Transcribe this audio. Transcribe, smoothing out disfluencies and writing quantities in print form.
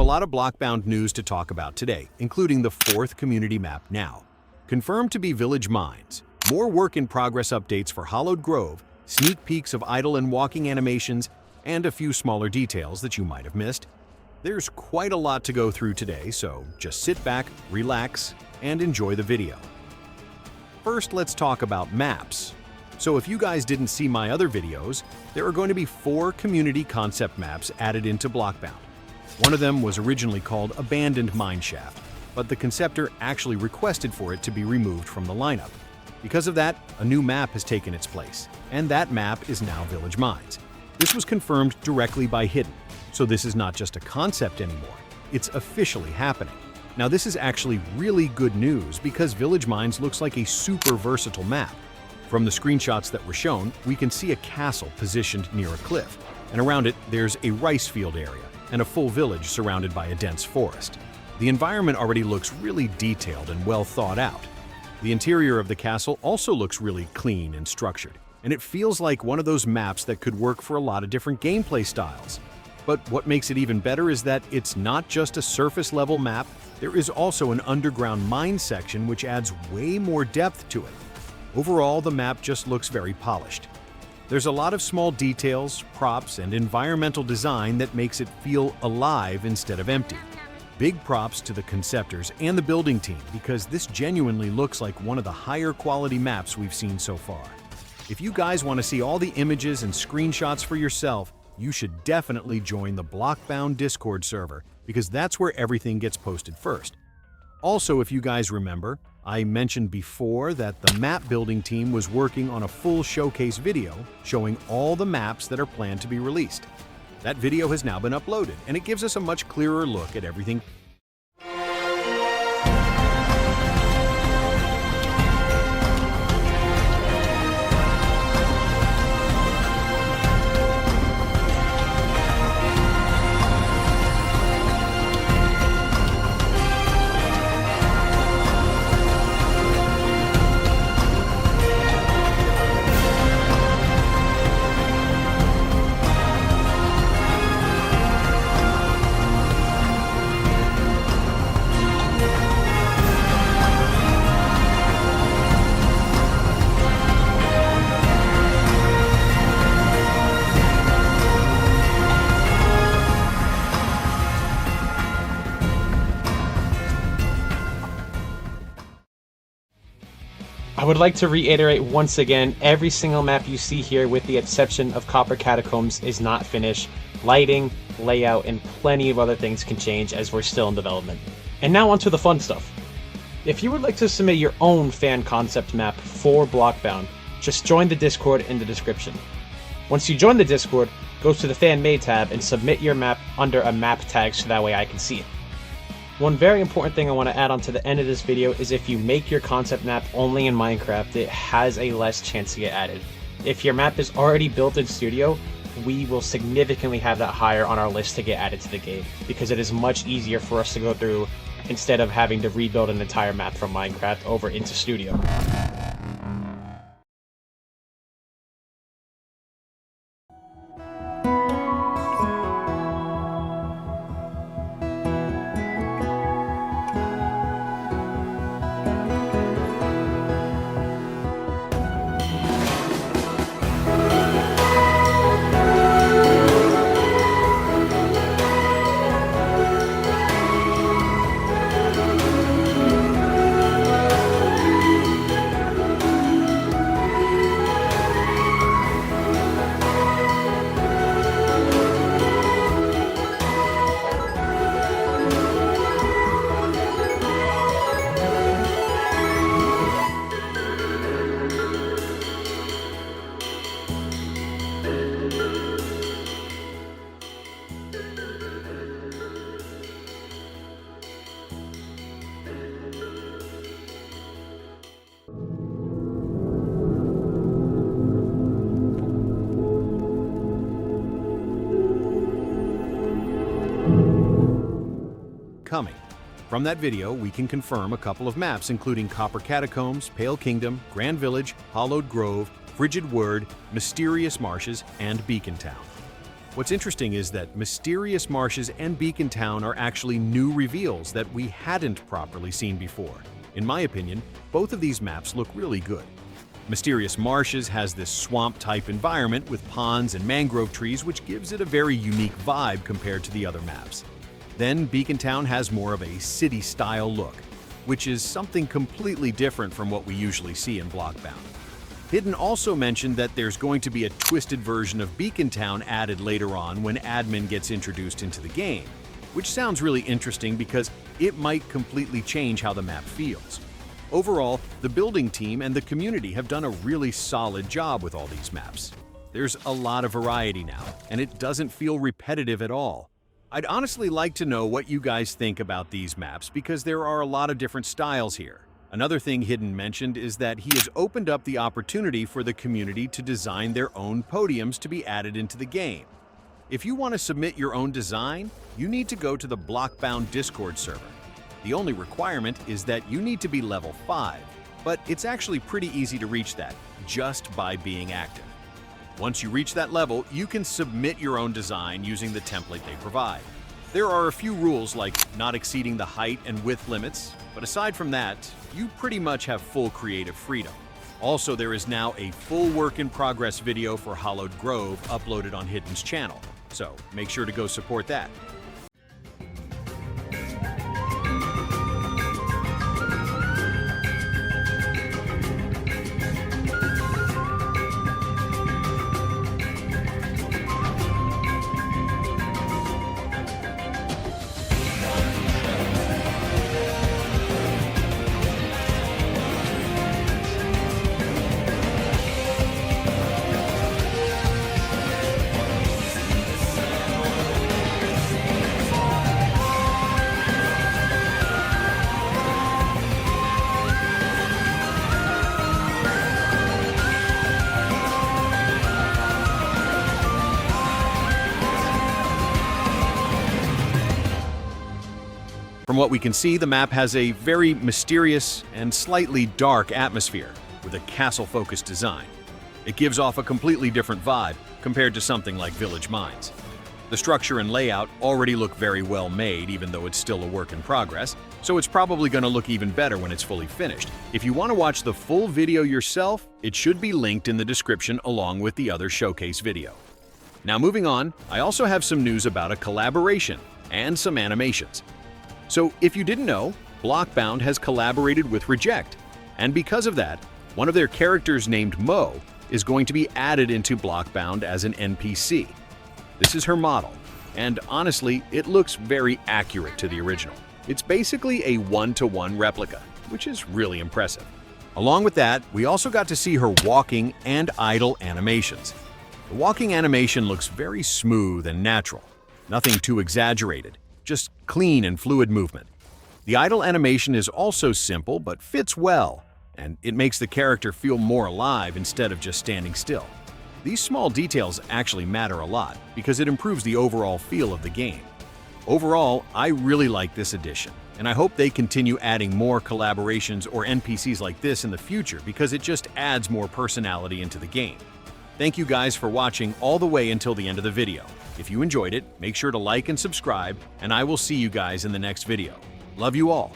a lot of BlockBound news to talk about today, including the 4th community map now. Confirmed to be Village Mines, more work-in-progress updates for Hollowed Grove, sneak peeks of idle and walking animations, and a few smaller details that you might have missed. There's quite a lot to go through today, so just sit back, relax, and enjoy the video. First, let's talk about maps. So if you guys didn't see my other videos, there are going to be 4 community concept maps added into BlockBound. One of them was originally called Abandoned Mineshaft, but the conceptor actually requested for it to be removed from the lineup. Because of that, a new map has taken its place, and that map is now Village Mines. This was confirmed directly by Hidden, so this is not just a concept anymore, it's officially happening. Now this is actually really good news because Village Mines looks like a super versatile map. From the screenshots that were shown, we can see a castle positioned near a cliff, and around it there's a rice field area and a full village surrounded by a dense forest. The environment already looks really detailed and well thought out. The interior of the castle also looks really clean and structured, and it feels like one of those maps that could work for a lot of different gameplay styles. But what makes it even better is that it's not just a surface-level map, there is also an underground mine section which adds way more depth to it. Overall, the map just looks very polished. There's a lot of small details, props, and environmental design that makes it feel alive instead of empty. Big props to the conceptors and the building team because this genuinely looks like one of the higher quality maps we've seen so far. If you guys want to see all the images and screenshots for yourself, you should definitely join the BlockBound Discord server because that's where everything gets posted first. Also, if you guys remember, I mentioned before that the map building team was working on a full showcase video showing all the maps that are planned to be released. That video has now been uploaded, and it gives us a much clearer look at everything. I would like to reiterate once again, every single map you see here with the exception of Copper Catacombs is not finished. Lighting, layout, and plenty of other things can change as we're still in development. And now onto the fun stuff. If you would like to submit your own fan concept map for BlockBound, just join the Discord in the description. Once you join the Discord, go to the Fan Made tab and submit your map under a map tag so that way I can see it. One very important thing I want to add on to the end of this video is if you make your concept map only in Minecraft, it has a less chance to get added. If your map is already built in Studio, we will significantly have that higher on our list to get added to the game, because it is much easier for us to go through instead of having to rebuild an entire map from Minecraft over into Studio. Coming. From that video, we can confirm a couple of maps including Copper Catacombs, Pale Kingdom, Grand Village, Hollowed Grove, Frigid Word, Mysterious Marshes, and Beacon Town. What's interesting is that Mysterious Marshes and Beacon Town are actually new reveals that we hadn't properly seen before. In my opinion, both of these maps look really good. Mysterious Marshes has this swamp-type environment with ponds and mangrove trees, which gives it a very unique vibe compared to the other maps. Then Beacon Town has more of a city-style look, which is something completely different from what we usually see in BlockBound. Hidden also mentioned that there's going to be a twisted version of Beacon Town added later on when admin gets introduced into the game, which sounds really interesting because it might completely change how the map feels. Overall, the building team and the community have done a really solid job with all these maps. There's a lot of variety now, and it doesn't feel repetitive at all. I'd honestly like to know what you guys think about these maps because there are a lot of different styles here. Another thing Hidden mentioned is that he has opened up the opportunity for the community to design their own podiums to be added into the game. If you want to submit your own design, you need to go to the BlockBound Discord server. The only requirement is that you need to be level 5, but it's actually pretty easy to reach that just by being active. Once you reach that level, you can submit your own design using the template they provide. There are a few rules like not exceeding the height and width limits, but aside from that, you pretty much have full creative freedom. Also, there is now a full work-in-progress video for Hollowed Grove uploaded on Hidden's channel, so make sure to go support that. From what we can see, the map has a very mysterious and slightly dark atmosphere with a castle-focused design. It gives off a completely different vibe compared to something like Village Mines. The structure and layout already look very well made, even though it's still a work in progress, so it's probably going to look even better when it's fully finished. If you want to watch the full video yourself, it should be linked in the description along with the other showcase video. Now moving on, I also have some news about a collaboration and some animations. So if you didn't know, BlockBound has collaborated with Reject, and because of that, one of their characters named Moe is going to be added into BlockBound as an NPC. This is her model, and honestly, it looks very accurate to the original. It's basically a one-to-one replica, which is really impressive. Along with that, we also got to see her walking and idle animations. The walking animation looks very smooth and natural, nothing too exaggerated, just clean and fluid movement. The idle animation is also simple but fits well, and it makes the character feel more alive instead of just standing still. These small details actually matter a lot because it improves the overall feel of the game. Overall, I really like this addition, and I hope they continue adding more collaborations or NPCs like this in the future because it just adds more personality into the game. Thank you guys for watching all the way until the end of the video. If you enjoyed it, make sure to like and subscribe, and I will see you guys in the next video. Love you all.